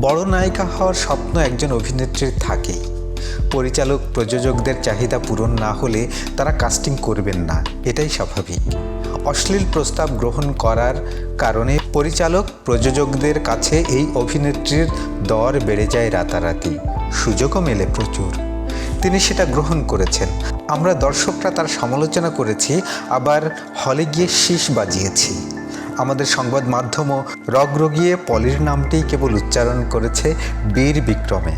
বড় নায়িকা হওয়ার স্বপ্ন একজন অভিনেত্রীর থাকেই। পরিচালক প্রযোজকদের চাহিদা পূরণ না হলে তারা কাস্টিং করবেন না, এটাই স্বাভাবিক। অশ্লীল প্রস্তাব গ্রহণ করার কারণে পরিচালক প্রযোজকদের কাছে এই অভিনেত্রীর দর বেড়ে যায় রাতারাতি, সুযোগও মেলে প্রচুর। তিনি সেটা গ্রহণ করেছেন। আমরা দর্শকরা তার সমালোচনা করেছি, আবার হলে গিয়ে শীষ বাজিয়েছি। আমাদের সংবাদ মাধ্যমও রগরগিয়ে পলির নামটিই কেবল উচ্চারণ করেছে বীর বিক্রমে।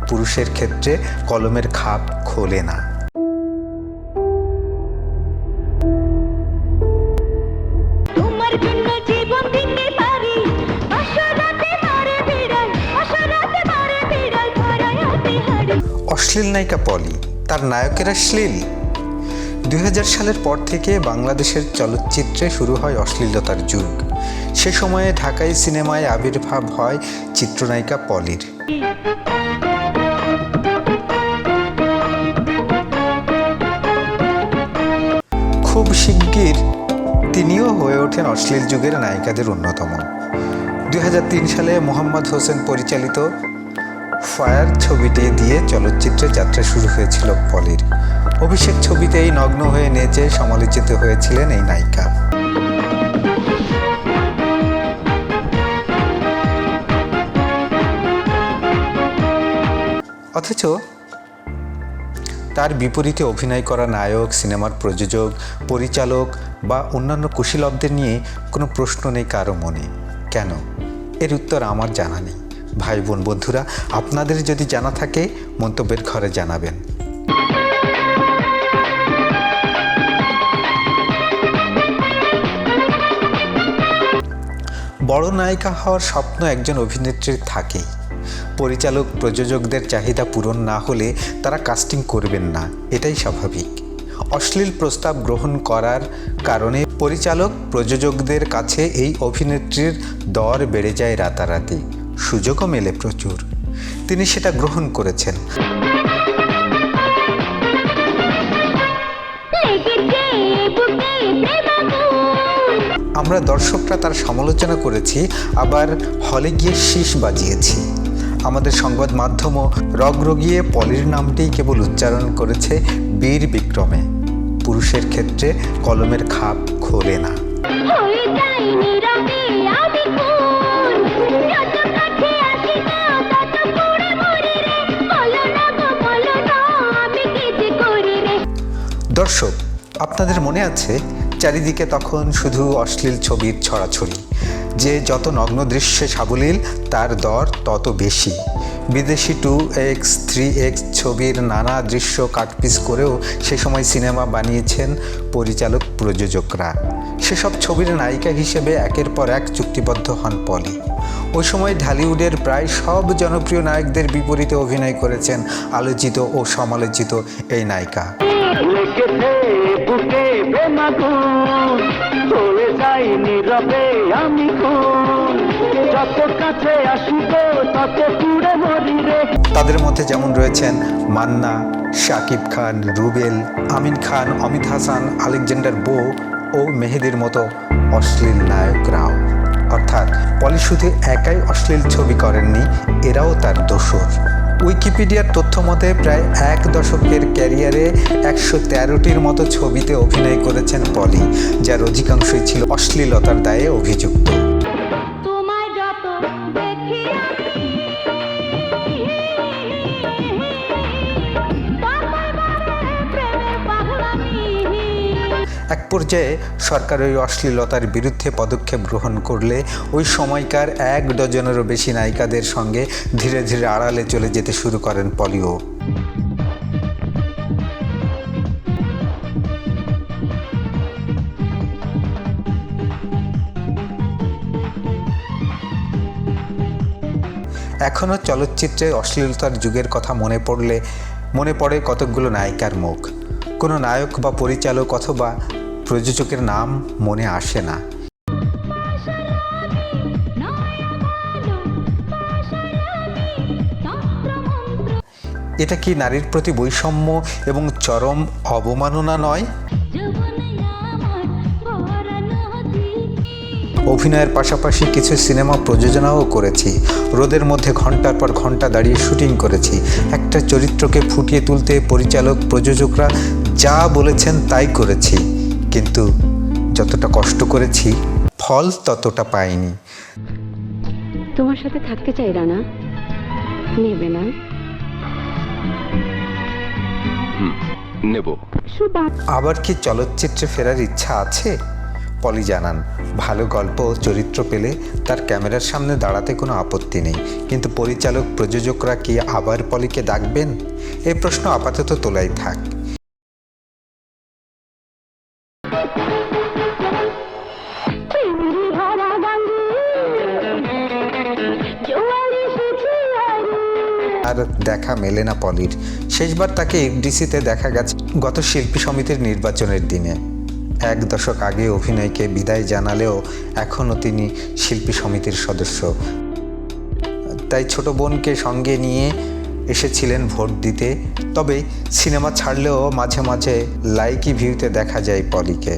পুরুষের ক্ষেত্রে কলমের খাপ খোলে না। অশ্লীল নায়িকা পলি, তার নায়কেরা শ্লীল। 2000 সালের পর থেকে বাংলাদেশের চলচ্চিত্রে শুরু হয় অশ্লীলতার যুগ। সে সময়ে ঢাকাই সিনেমায় আবির্ভাব হয় চিত্রনায়িকা পলির। খুব শিগগির তিনিও হয়ে ওঠেন অশ্লীল যুগের নায়িকাদের অন্যতম। 2003 সালে মোহাম্মদ হোসেন পরিচালিত ফায়ার ছবিটি দিয়ে চলচ্চিত্রে যাত্রা শুরু হয়েছিল পলির। অভিষেক ছবিতেই নগ্ন হয়ে নেচে সমালোচিত হয়েছিলেন এই নায়িকা। অথচ তার বিপরীতে অভিনয় করা নায়ক, সিনেমার প্রযোজক, পরিচালক বা অন্যান্য কুশীলবদের নিয়ে কোনো প্রশ্ন নেই কারো মনে। কেন? এর উত্তর আমার জানা নেই। ভাই বোন বন্ধুরা, আপনাদের যদি জানা থাকে মন্তব্যের ঘরে জানাবেন। বড় নায়িকা হওয়ার স্বপ্ন একজন অভিনেত্রীর থাকেই। পরিচালক প্রযোজকদের চাহিদা পূরণ না হলে তারা কাস্টিং করবেন না, এটাই স্বাভাবিক। অশ্লীল প্রস্তাব গ্রহণ করার কারণে পরিচালক প্রযোজকদের কাছে এই অভিনেত্রীর দর বেড়ে যায় রাতারাতি, সুযোগও মেলে প্রচুর। তিনি সেটা গ্রহণ করেছেন। আমরা দর্শকরা তার সমালোচনা করেছি, আবার হলে গিয়ে শীষ বাজিয়েছি। আমাদের সংবাদ মাধ্যমও রগরগিয়ে পলির নামটিই কেবল উচ্চারণ করেছে বীর বিক্রমে। পুরুষের ক্ষেত্রে কলমের খাপ খোলে না। দর্শক, আপনাদের মনে আছে চারিদিকে তখন শুধু অশ্লীল ছবির ছড়াছড়ি, যে যত নগ্ন দৃশ্যে সাবলীল তার দর তত বেশি। বিদেশি 2x 3x ছবির নানা দৃশ্য কাটপিস করেও সে সময় সিনেমা বানিয়েছেন পরিচালক প্রযোজকরা। সেসব ছবির নায়িকা হিসেবে একের পর এক চুক্তিবদ্ধ হন পলি। ওই সময় ঢালিউডের প্রায় সব জনপ্রিয় নায়কদের বিপরীতে অভিনয় করেছেন আলোচিত ও সমালোচিত এই নায়িকা। তাদের মধ্যে যেমন রয়েছেন মান্না, শাকিব খান, রুবেল, আমিন খান, অমিত হাসান, আলেকজান্ডার বো ও মেহেদির মতো অশ্লীল নায়করাও। অর্থাৎ পলি শুধু একাই অশ্লীল ছবি করেননি, এরাও তার দোসর। উইকিপিডিয়ার তথ্য মতে প্রায় 1 দশকের ক্যারিয়ারে 113টির মতো ছবিতে অভিনয় করেছেন পলি, যার অধিকাংশই ছিল অশ্লীলতার দায়ে অভিযুক্ত। এক পর্যায়ে সরকার ওই অশ্লীলতার বিরুদ্ধে পদক্ষেপ গ্রহণ করলে ওই সময়কার 1 ডজনেরও বেশি নায়িকাদের সঙ্গে ধীরে ধীরে আড়ালে চলে যেতে শুরু করেন পলিও। এখনও চলচ্চিত্রে অশ্লীলতার যুগের কথা মনে পড়ে কতকগুলো নায়িকার মুখ। কোনো নায়ক বা পরিচালক অথবা প্রযোজকের নাম মনে আসে না। এটা কি নারীর প্রতি বৈষম্য এবং চরম অবমাননা নয়? অভিনয়ের পাশাপাশি কিছু সিনেমা প্রযোজনাও করেছি। রোদের মধ্যে ঘন্টার পর ঘন্টা দাঁড়িয়ে শুটিং করেছি। একটা চরিত্রকে ফুটিয়ে তুলতে পরিচালক প্রযোজকরা যা বলেছেন তাই করেছি, কিন্তু যতটা কষ্ট করেছি ফল ততটা পাইনি। তোমার সাথে থাকতে চাই রানা, নেবে না? নেব। আবার কি চলচ্চিত্রে ফেরার ইচ্ছা আছে? পলি জানান, ভালো গল্প ও চরিত্র পেলে তার ক্যামেরার সামনে দাঁড়াতে কোনো আপত্তি নেই, কিন্তু পরিচালক প্রযোজকরা কি আবার পলিকে ডাকবেন? এই প্রশ্ন আপাতত তোলাই থাক। আর দেখা মেলে না পলির। শেষবার তাকে এফডিসিতে দেখা গেছে গত শিল্পী সমিতির নির্বাচনের দিনে। 1 দশক আগে অভিনয়কে বিদায় জানালেও এখনও তিনি শিল্পী সমিতির সদস্য। তাই ছোট বোনকে সঙ্গে নিয়ে এসেছিলেন ভোট দিতে। তবে সিনেমা ছাড়লেও মাঝে মাঝে লাইকি ভিউতে দেখা যায় পলিকে।